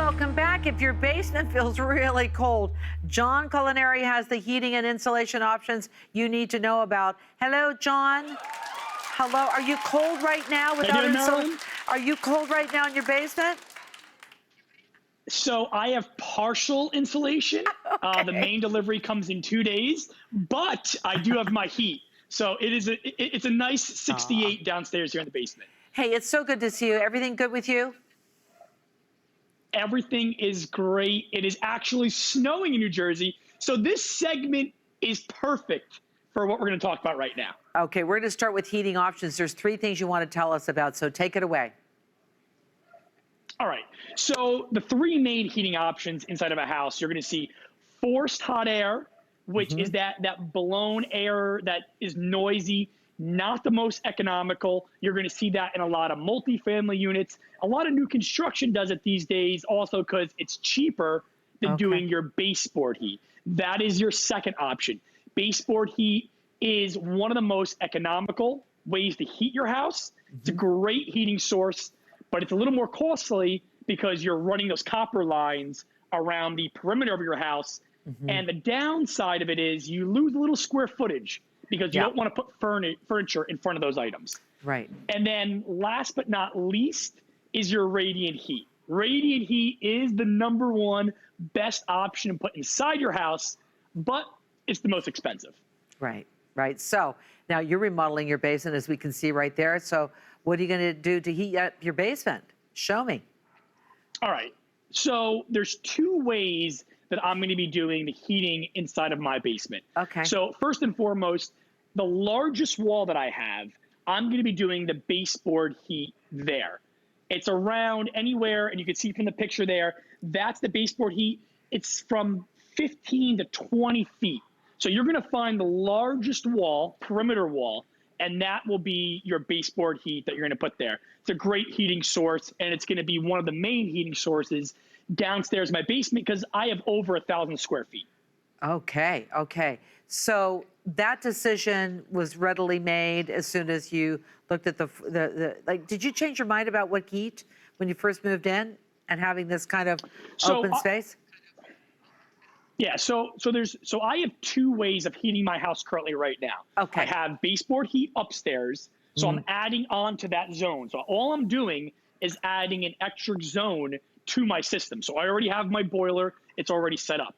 welcome back. If your basement feels really cold, John Culinary has the heating and insulation options you need to know about. Hello, John. Hello. Are you cold right now without insulation? Are you cold right now in your basement? So I have partial insulation. Okay. The main delivery comes in 2 days, but I do have my heat. So it's a nice 68 downstairs here in the basement. Hey, it's so good to see you. Everything good with you? Everything is great. It is actually snowing in New Jersey. So this segment is perfect for what we're going to talk about right now. Okay, we're going to start with heating options. There's 3 things you want to tell us about, so take it away. All right. So the 3 main heating options inside of a house, you're going to see forced hot air, which is that blown air that is noisy, not the most economical. You're going to see that in a lot of multifamily units. A lot of new construction does it these days also because it's cheaper than doing your baseboard heat. That is your second option. Baseboard heat is one of the most economical ways to heat your house. It's a great heating source, but it's a little more costly because you're running those copper lines around the perimeter of your house. And the downside of it is you lose a little square footage because you don't want to put furniture in front of those items. Right. And then last but not least is your radiant heat. Radiant heat is the #1 best option to put inside your house, but it's the most expensive. Right, right. So now you're remodeling your basement, as we can see right there. So what are you going to do to heat up your basement? Show me. All right. So there's 2 ways that I'm going to be doing the heating inside of my basement. Okay. So first and foremost, the largest wall that I have, I'm going to be doing the baseboard heat there. It's around anywhere, and you can see from the picture there, that's the baseboard heat. It's from 15 to 20 feet. So you're going to find the largest wall, perimeter wall, and that will be your baseboard heat that you're going to put there. It's a great heating source, and it's going to be one of the main heating sources downstairs in my basement because I have over 1,000 square feet. Okay, okay. So that decision was readily made as soon as you looked at like, did you change your mind about what heat when you first moved in and having this kind of open space? Yeah, so I have 2 ways of heating my house currently right now. Okay. I have baseboard heat upstairs, so I'm adding on to that zone. So all I'm doing is adding an extra zone to my system. So I already have my boiler, it's already set up.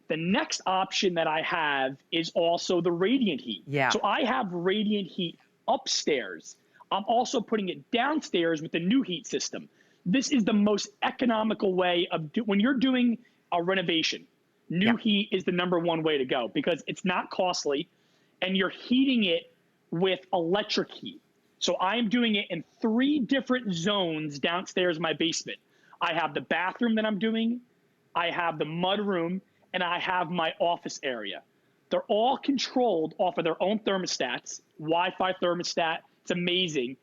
The next option that I have is also the radiant heat. Yeah. So I have radiant heat upstairs. I'm also putting it downstairs with the new heat system. This is the most economical way of when you're doing a renovation. New heat is the #1 way to go because it's not costly and you're heating it with electric heat. So I'm doing it in 3 different zones downstairs in my basement. I have the bathroom that I'm doing, I have the mud room, and I have my office area. They're all controlled off of their own thermostats, Wi-Fi thermostat. It's amazing.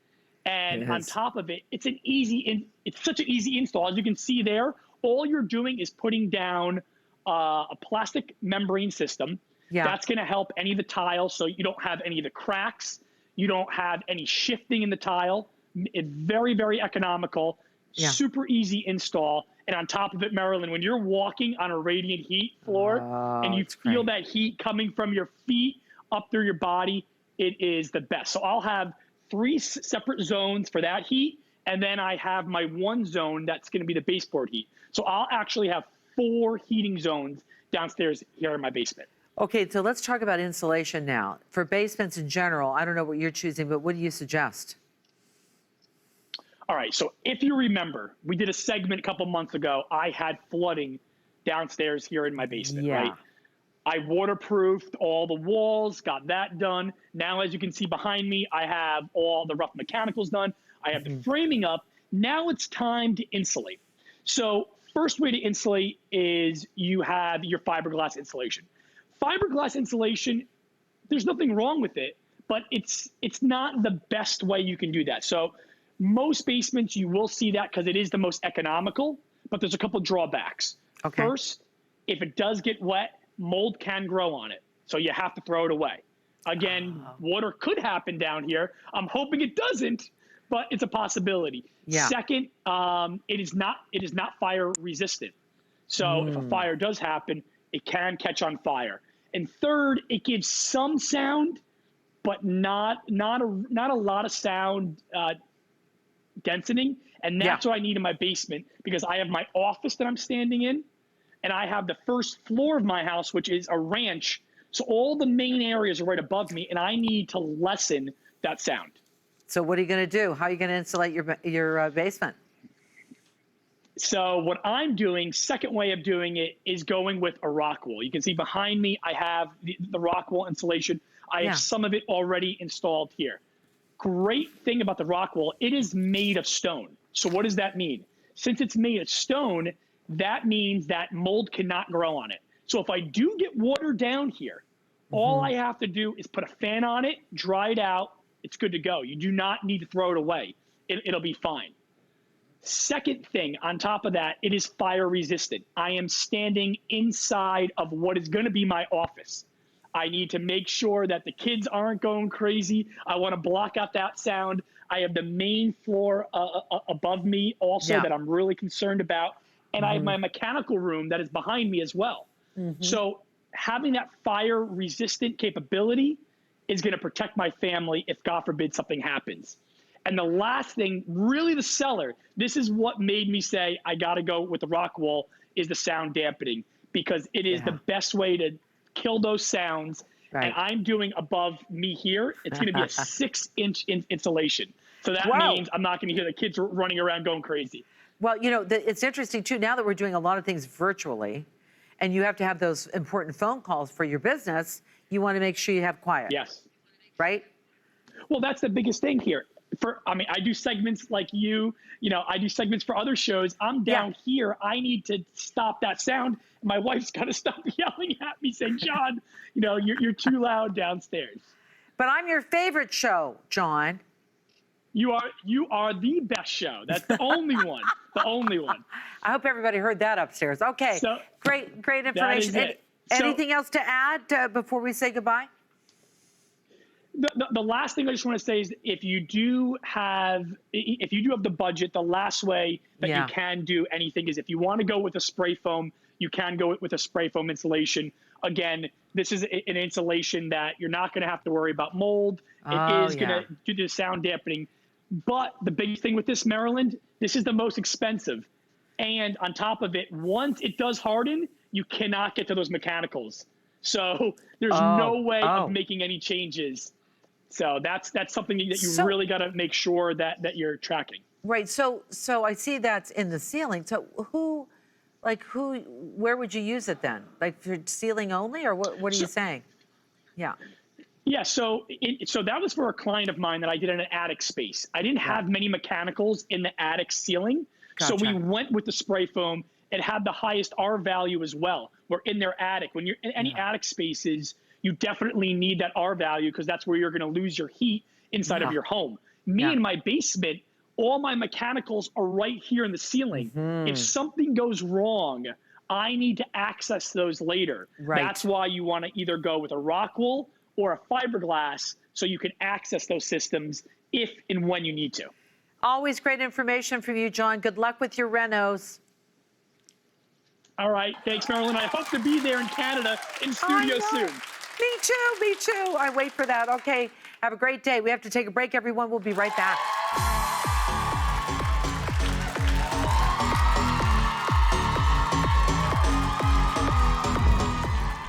And on top of it, it's such an easy install. As you can see there, all you're doing is putting down a plastic membrane system. That's going to help any of the tiles so you don't have any of the cracks. You don't have any shifting in the tile. It's very, very economical, super easy install. And on top of it, Marilyn, when you're walking on a radiant heat floor and you feel that heat coming from your feet up through your body, it is the best. So I'll have 3 separate zones for that heat. And then I have my 1 zone that's going to be the baseboard heat. So I'll actually have 4 heating zones downstairs here in my basement. Okay, so let's talk about insulation now. For basements in general, I don't know what you're choosing, but what do you suggest? All right, so if you remember, we did a segment a couple months ago. I had flooding downstairs here in my basement, right? I waterproofed all the walls, got that done. Now, as you can see behind me, I have all the rough mechanicals done. I have the framing up. Now it's time to insulate. So first way to insulate is you have your fiberglass insulation. Fiberglass insulation, there's nothing wrong with it, but it's not the best way you can do that. So most basements, you will see that because it is the most economical, but there's a couple drawbacks. First, if it does get wet, mold can grow on it. So you have to throw it away. Again, water could happen down here. I'm hoping it doesn't, but it's a possibility. Yeah. Second, it is not fire resistant. So if a fire does happen, it can catch on fire. And third, it gives some sound, but not a lot of sound densening. And that's what I need in my basement, because I have my office that I'm standing in, and I have the first floor of my house, which is a ranch. So all the main areas are right above me, and I need to lessen that sound. So what are you going to do? How are you going to insulate your basement? So what I'm doing, second way of doing it, is going with a rock wool. You can see behind me, I have the rock wool insulation. I have some of it already installed here. Great thing about the rock wool, it is made of stone. So what does that mean? Since it's made of stone, that means that mold cannot grow on it. So if I do get water down here, all I have to do is put a fan on it, dry it out, it's good to go. You do not need to throw it away. It'll be fine. Second thing, on top of that, it is fire resistant. I am standing inside of what is going to be my office. I need to make sure that the kids aren't going crazy. I want to block out that sound. I have the main floor above me also that I'm really concerned about. And I have my mechanical room that is behind me as well. So having that fire resistant capability is going to protect my family if, God forbid, something happens. And the last thing, really the seller, this is what made me say I got to go with the rock wool, is the sound dampening, because it is the best way to kill those sounds. And I'm doing above me here, it's going to be a 6-inch insulation. So that means I'm not going to hear the kids running around going crazy. Well, you know, it's interesting too, now that we're doing a lot of things virtually and you have to have those important phone calls for your business, you want to make sure you have quiet. Yes. Right? Well, that's the biggest thing here. I do segments like I do segments for other shows. I'm down here. I need to stop that sound. My wife's got to stop yelling at me saying, John, you're too loud downstairs. But I'm your favorite show, John. You are the best show. That's the only one. The only one. I hope everybody heard that upstairs. Okay. So, great information. That is it. Anything else to add before we say goodbye? The last thing I just want to say is if you do have the budget, the last way that you can do anything is if you want to go with a spray foam, you can go with a spray foam insulation. Again, this is an insulation that you're not going to have to worry about mold. It is going to do the sound dampening. But the biggest thing with this, Maryland, this is the most expensive. And on top of it, once it does harden, you cannot get to those mechanicals. So there's no way of making any changes. So that's something that you really got to make sure that you're tracking. Right. So I see that's in the ceiling. So where would you use it then? Like for ceiling only, or what are you saying? Yeah. Yeah. So that was for a client of mine that I did in an attic space. I didn't have many mechanicals in the attic ceiling. Gotcha. So we went with the spray foam. It had the highest R value as well. We're in their attic. When you're in any attic spaces, you definitely need that R value because that's where you're going to lose your heat inside of your home. Me in my basement, all my mechanicals are right here in the ceiling. If something goes wrong, I need to access those later. Right. That's why you want to either go with a rock wool or a fiberglass so you can access those systems if and when you need to. Always great information from you, John. Good luck with your renos. All right. Thanks, Marilyn. I hope to be there in Canada in studio soon. Me too. I wait for that. Okay. Have a great day. We have to take a break, everyone. We'll be right back.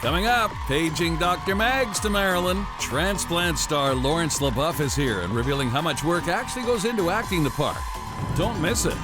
Coming up, paging Dr. Mags to Maryland, transplant star Lawrence LaBeouf is here and revealing how much work actually goes into acting the part. Don't miss it.